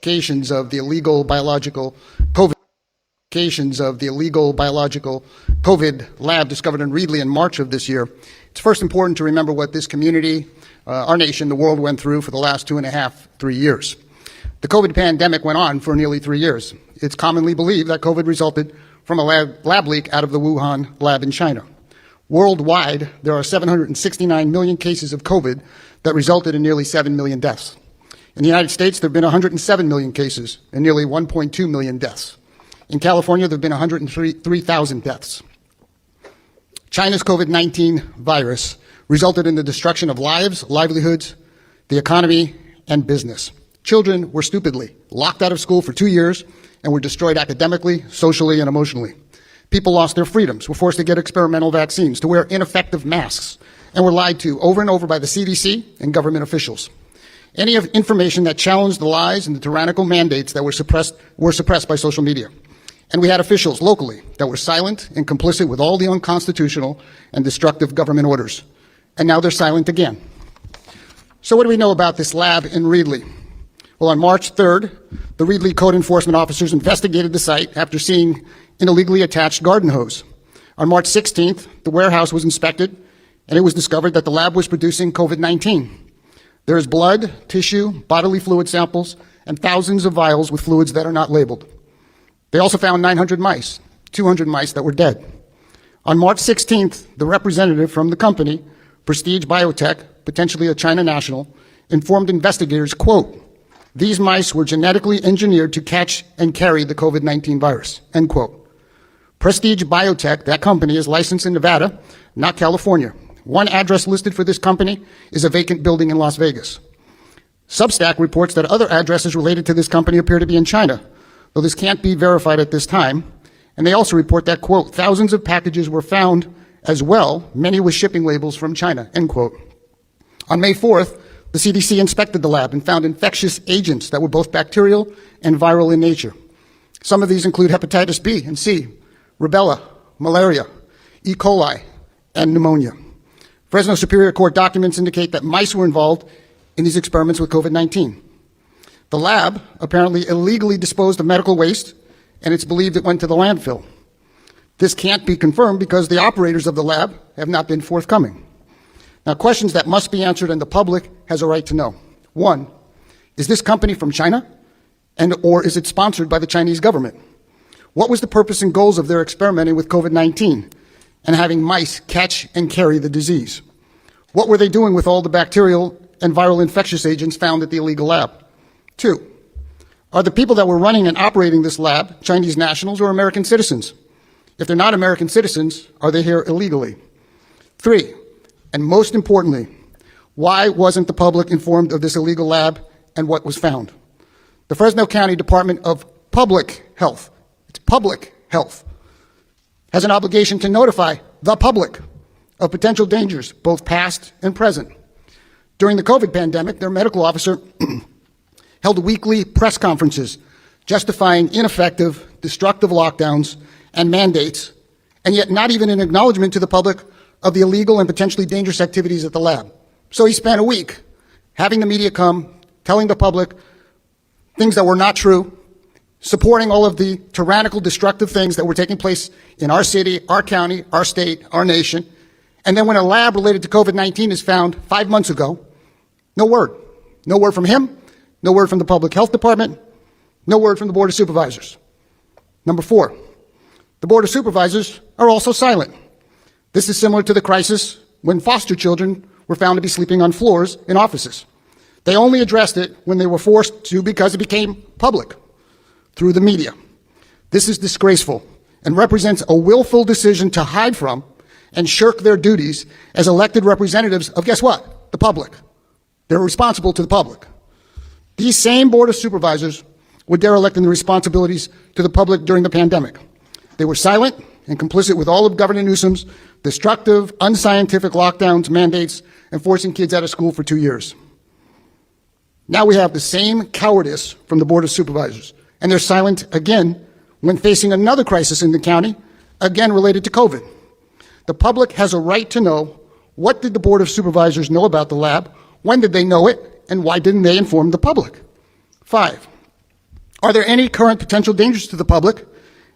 of the illegal biological COVID lab discovered in Reedley in March of this year, it's first important to remember what this community, our nation, the world went through for the last 2.5, 3 years. The COVID pandemic went on for nearly 3 years. It's commonly believed that COVID resulted from a lab leak out of the Wuhan lab in China. Worldwide, there are 769 million cases of COVID that resulted in nearly 7 million deaths. In the United States, there have been 107 million cases and nearly 1.2 million deaths. In California, there have been 103,000 deaths. China's COVID-19 virus resulted in the destruction of lives, livelihoods, the economy, and business. Children were stupidly locked out of school for 2 years and were destroyed academically, socially, and emotionally. People lost their freedoms, were forced to get experimental vaccines, to wear ineffective masks, and were lied to over and over by the CDC and government officials. Any information that challenged the lies and the tyrannical mandates that were suppressed by social media. And we had officials locally that were silent and complicit with all the unconstitutional and destructive government orders. And now they're silent again. So what do we know about this lab in Reedley? Well, on March 3rd, the Reedley code enforcement officers investigated the site after seeing an illegally attached garden hose. On March 16th, the warehouse was inspected, and it was discovered that the lab was producing COVID-19. There is blood, tissue, bodily fluid samples, and thousands of vials with fluids that are not labeled. They also found 900 mice, 200 mice that were dead. On March 16th, the representative from the company, Prestige Biotech, potentially a China national, informed investigators, quote, "These mice were genetically engineered to catch and carry the COVID-19 virus," end quote. Prestige Biotech, that company, is licensed in Nevada, not California. One address listed for this company is a vacant building in Las Vegas. Substack reports that other addresses related to this company appear to be in China, though this can't be verified at this time. And they also report that, quote, "Thousands of packages were found as well, many with shipping labels from China," end quote. On May 4th, the CDC inspected the lab and found infectious agents that were both bacterial and viral in nature. Some of these include hepatitis B and C, rubella, malaria, E. coli, and pneumonia. Fresno Superior Court documents indicate that mice were involved in these experiments with COVID-19. The lab apparently illegally disposed of medical waste, and it's believed it went to the landfill. This can't be confirmed because the operators of the lab have not been forthcoming. Now, questions that must be answered and the public has a right to know. One, is this company from China, or is it sponsored by the Chinese government? What was the purpose and goals of their experimenting with COVID-19 and having mice catch and carry the disease? What were they doing with all the bacterial and viral infectious agents found at the illegal lab? Two, are the people that were running and operating this lab Chinese nationals or American citizens? If they're not American citizens, are they here illegally? Three, and most importantly, why wasn't the public informed of this illegal lab and what was found? The Fresno County Department of Public Health, it's public health, has an obligation to notify the public of potential dangers, both past and present. During the COVID pandemic, their medical officer held weekly press conferences justifying ineffective, destructive lockdowns and mandates, and yet not even an acknowledgement to the public of the illegal and potentially dangerous activities at the lab. So he spent a week having the media come, telling the public things that were not true, supporting all of the tyrannical, destructive things that were taking place in our city, our county, our state, our nation. And then when a lab related to COVID-19 is found 5 months ago, no word. No word from him, no word from the Public Health Department, no word from the Board of Supervisors. Number four, the Board of Supervisors are also silent. This is similar to the crisis when foster children were found to be sleeping on floors in offices. They only addressed it when they were forced to because it became public through the media. This is disgraceful and represents a willful decision to hide from and shirk their duties as elected representatives of, guess what? The public. They're responsible to the public. These same Board of Supervisors were derelict in the responsibilities to the public during the pandemic. They were silent and complicit with all of Governor Newsom's destructive, unscientific lockdowns, mandates, and forcing kids out of school for 2 years. Now we have the same cowardice from the Board of Supervisors, and they're silent again when facing another crisis in the county, again related to COVID. The public has a right to know, what did the Board of Supervisors know about the lab, when did they know it, and why didn't they inform the public? 5, Are there any current potential dangers to the public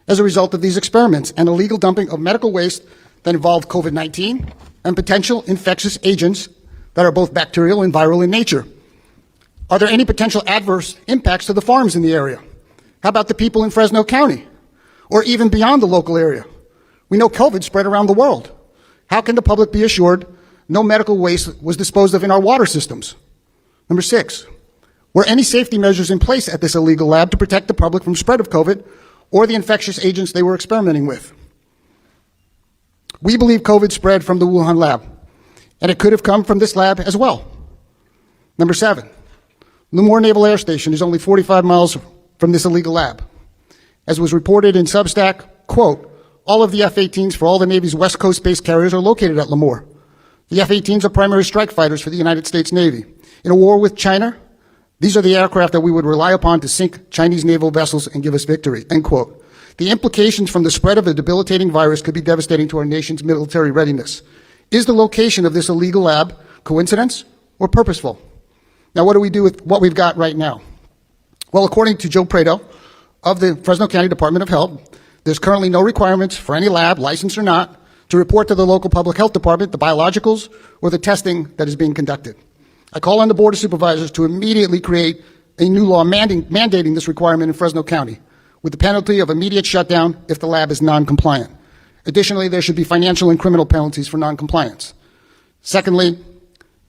as a result of these experiments and illegal dumping of medical waste that involve COVID-19 and potential infectious agents that are both bacterial and viral in nature? Are there any potential adverse impacts to the farms in the area? How about the people in Fresno County or even beyond the local area? We know COVID spread around the world. How can the public be assured no medical waste was disposed of in our water systems? Number 6, were any safety measures in place at this illegal lab to protect the public from spread of COVID or the infectious agents they were experimenting with? We believe COVID spread from the Wuhan lab, and it could have come from this lab as well. Number 7, Lemoore Naval Air Station is only 45 miles from this illegal lab. As was reported in Substack, quote, all of the F-18s for all the Navy's West Coast based carriers are located at Lemoore. The F-18s are primary strike fighters for the United States Navy. In a war with China, these are the aircraft that we would rely upon to sink Chinese naval vessels and give us victory, end quote. The implications from the spread of a debilitating virus could be devastating to our nation's military readiness. Is the location of this illegal lab coincidence or purposeful? Now, what do we do with what we've got right now? Well, according to Joe Prado of the Fresno County Department of Health, there's currently no requirements for any lab, licensed or not, to report to the local public health department the biologicals or the testing that is being conducted. I call on the Board of Supervisors to immediately create a new law mandating this requirement in Fresno County, with the penalty of immediate shutdown if the lab is non-compliant. Additionally, there should be financial and criminal penalties for non-compliance. Secondly,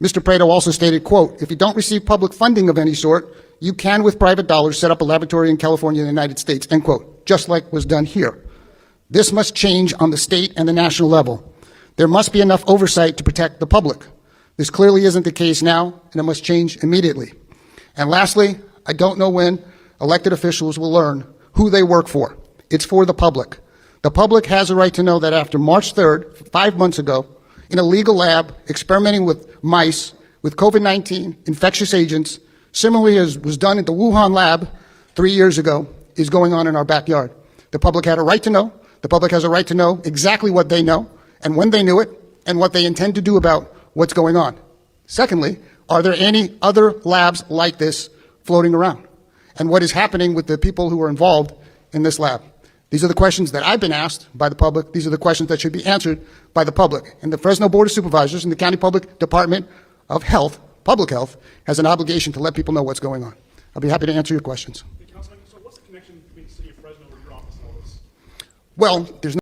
Mr. Prado also stated, quote, if you don't receive public funding of any sort, you can, with private dollars, set up a laboratory in California and the United States, end quote, just like was done here. This must change on the state and the national level. There must be enough oversight to protect the public. This clearly isn't the case now, and it must change immediately. And lastly, I don't know when elected officials will learn who they work for. It's for the public. The public has a right to know that after March 3rd, 5 months ago, in a legal lab experimenting with mice with COVID-19 infectious agents, similarly as was done at the Wuhan lab 3 years ago, is going on in our backyard. The public had a right to know. The public has a right to know exactly what they know and when they knew it and what they intend to do about what's going on. Secondly, are there any other labs like this floating around? And what is happening with the people who are involved in this lab? These are the questions that I've been asked by the public. These are the questions that should be answered by the public. And the Fresno Board of Supervisors and the County Public Department of Health, Public Health, has an obligation to let people know what's going on. I'll be happy to answer your questions. Hey, Councilman, so what's the connection between the city of Fresno and your office and all this? Well, there's no